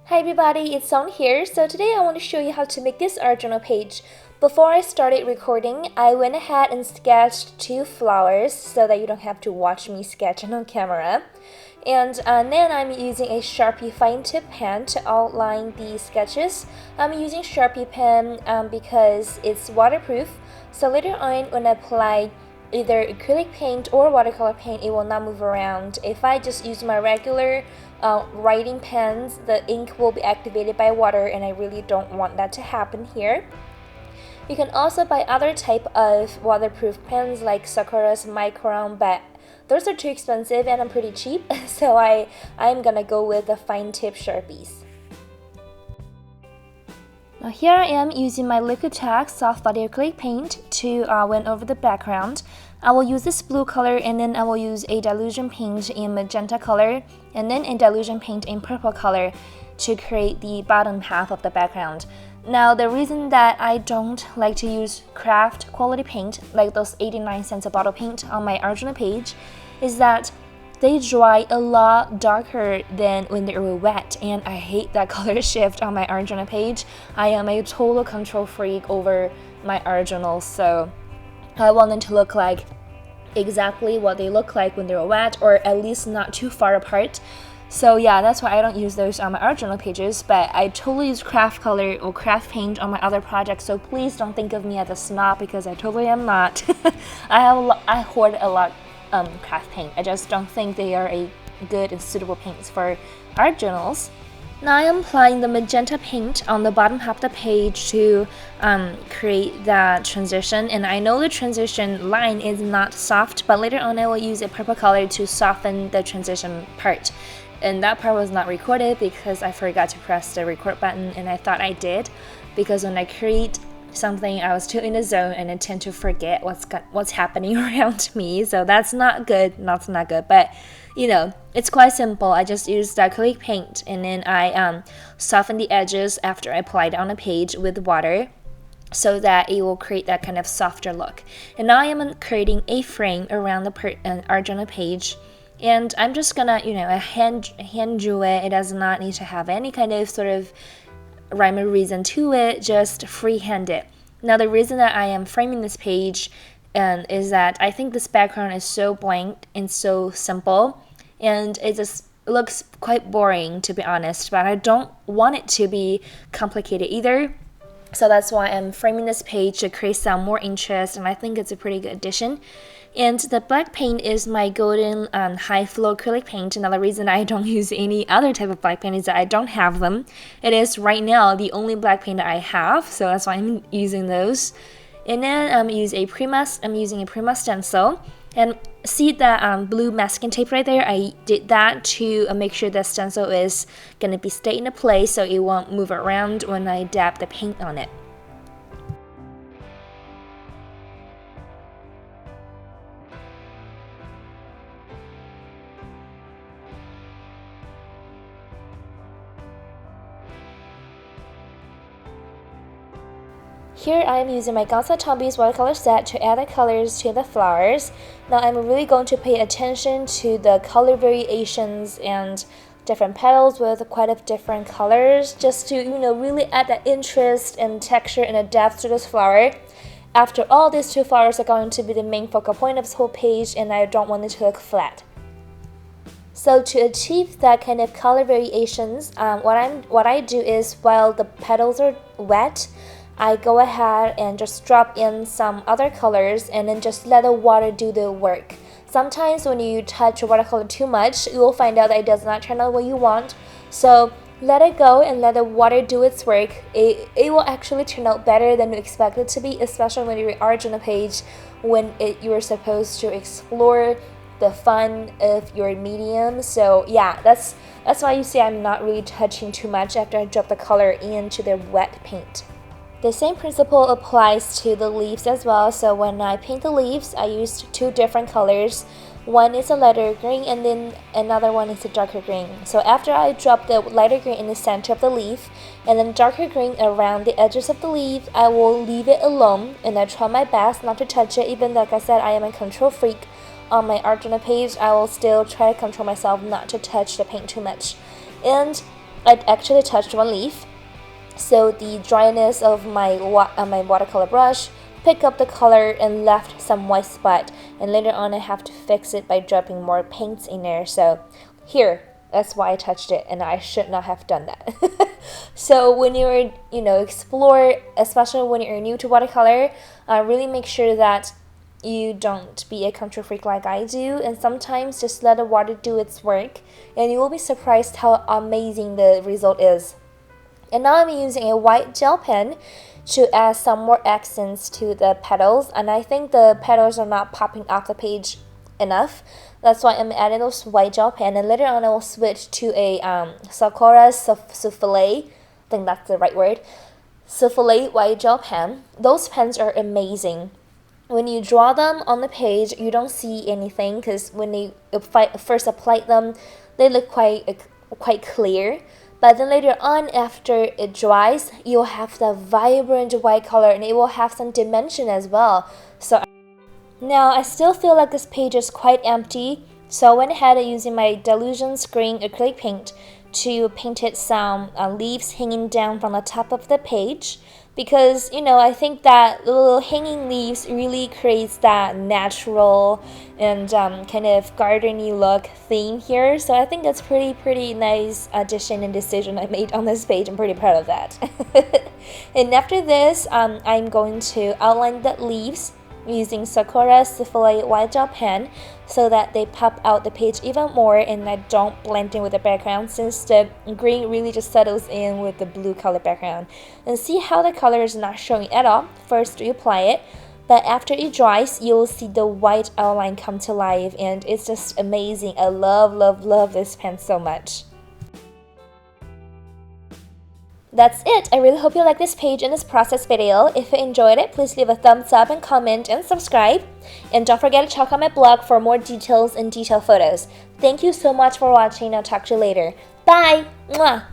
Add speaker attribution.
Speaker 1: Hi everybody, it's Song here. So today I want to show you how to make this art journal page. Before I started recording, I went ahead and sketched 2 flowers so that you don't have to watch me sketch on camera. And then I'm using a Sharpie fine tip pen to outline the sketches. I'm using Sharpie pen because it's waterproof, so later on when I apply either acrylic paint or watercolor paint, it will not move around. If I just use my regular writing pens, the ink will be activated by water, and I really don't want that to happen here. You can also buy other type of waterproof pens like Sakura's Micron, but those are too expensive and I'm pretty cheap, so I'm gonna go with the fine tip Sharpies. Now here I am using my Liquitex soft body acrylic paint to went over the background. I will use this blue color, and then I will use a Dylusion paint in magenta color, and then a Dylusion paint in purple color to create the bottom half of the background. Now the reason that I don't like to use craft quality paint, like those 89 cents a bottle paint on my art journal page, is that they dry a lot darker than when they were wet, and I hate that color shift on my art journal page. I am a total control freak over my art journals, so I want them to look like exactly what they look like when they were wet, or at least not too far apart. So yeah, that's why I don't use those on my art journal pages, but I totally use craft color or craft paint on my other projects, so please don't think of me as a snob, because I totally am not. I hoard a lot craft paint. I just don't think they are a good and suitable paints for art journals. Now I am applying the magenta paint on the bottom half of the page to create that transition, and I know the transition line is not soft, but later on I will use a purple color to soften the transition part. And that part was not recorded because I forgot to press the record button, and I thought I did, because when I create something I was too in the zone and I tend to forget what's happening around me, so that's not good. But you know, it's quite simple. I just use the acrylic paint, and then I soften the edges after I apply it on the page with water, so that it will create that kind of softer look. And now I am creating a frame around the art journal page, and I'm just gonna, you know, hand draw it. It does not need to have any kind of sort of rhyme or reason to it, just freehand it. Now the reason that I am framing this page is that I think this background is so blank and so simple, and it just looks quite boring, to be honest, but I don't want it to be complicated either. So that's why I'm framing this page to create some more interest, and I think it's a pretty good addition. And the black paint is my golden high flow acrylic paint. Another reason I don't use any other type of black paint is that I don't have them. It is right now the only black paint that I have, so that's why I'm using those. And then I'm using a Prima stencil, and see that blue masking tape right there? I did that to make sure the stencil is gonna be stay in place, so it won't move around when I dab the paint on it. Here I am using my Gansai Tambi's watercolor set to add the colors to the flowers. Now I'm really going to pay attention to the color variations and different petals with quite a different colors, just to, you know, really add that interest and texture and a depth to this flower. After all, these 2 flowers are going to be the main focal point of this whole page, and I don't want it to look flat. So to achieve that kind of color variations, what I do is, while the petals are wet, I go ahead and just drop in some other colors, and then just let the water do the work. Sometimes when you touch watercolor too much, you will find out that it does not turn out what you want. So let it go and let the water do its work. It will actually turn out better than you expect it to be, especially when you're art on a page, when you're supposed to explore the fun of your medium. So yeah, that's why you see I'm not really touching too much after I drop the color into the wet paint. The same principle applies to the leaves as well. So when I paint the leaves, I used 2 different colors. One is a lighter green, and then another one is a darker green. So after I drop the lighter green in the center of the leaf, and then darker green around the edges of the leaf, I will leave it alone, and I try my best not to touch it. Even though, like I said, I am a control freak on my art journal page, I will still try to control myself not to touch the paint too much. And I actually touched one leaf, so the dryness of my watercolor brush picked up the color and left some white spot, and later on I have to fix it by dropping more paints in there. So here, that's why I touched it, and I should not have done that. So when you're, explore, especially when you're new to watercolor, really make sure that you don't be a control freak like I do, and sometimes just let the water do its work, and you will be surprised how amazing the result is. And now I'm using a white gel pen to add some more accents to the petals, and I think the petals are not popping off the page enough. That's why I'm adding those white gel pen, and later on I will switch to a Sakura Souffle, I think that's the right word, Souffle white gel pen. Those pens are amazing. When you draw them on the page, you don't see anything, because when you first apply them, they look quite clear. But then later on, after it dries, you'll have the vibrant white color, and it will have some dimension as well. So now I still feel like this page is quite empty, so I went ahead and using my Dylusions green acrylic paint to painted some leaves hanging down from the top of the page, because I think that the little hanging leaves really creates that natural and kind of gardeny look theme here. So I think that's pretty nice addition and decision I made on this page. I'm pretty proud of that. And after this, I'm going to outline the leaves using Sakura Souffle white gel pen so that they pop out the page even more and I don't blend in with the background, since the green really just settles in with the blue color background. And see how the color is not showing at all. First you apply it, but after it dries, you'll see the white outline come to life, and it's just amazing. I love this pen so much. That's it. I really hope you like this page and this process video. If you enjoyed it, please leave a thumbs up and comment and subscribe. And don't forget to check out my blog for more details and detailed photos. Thank you so much for watching. I'll talk to you later. Bye! Mwah!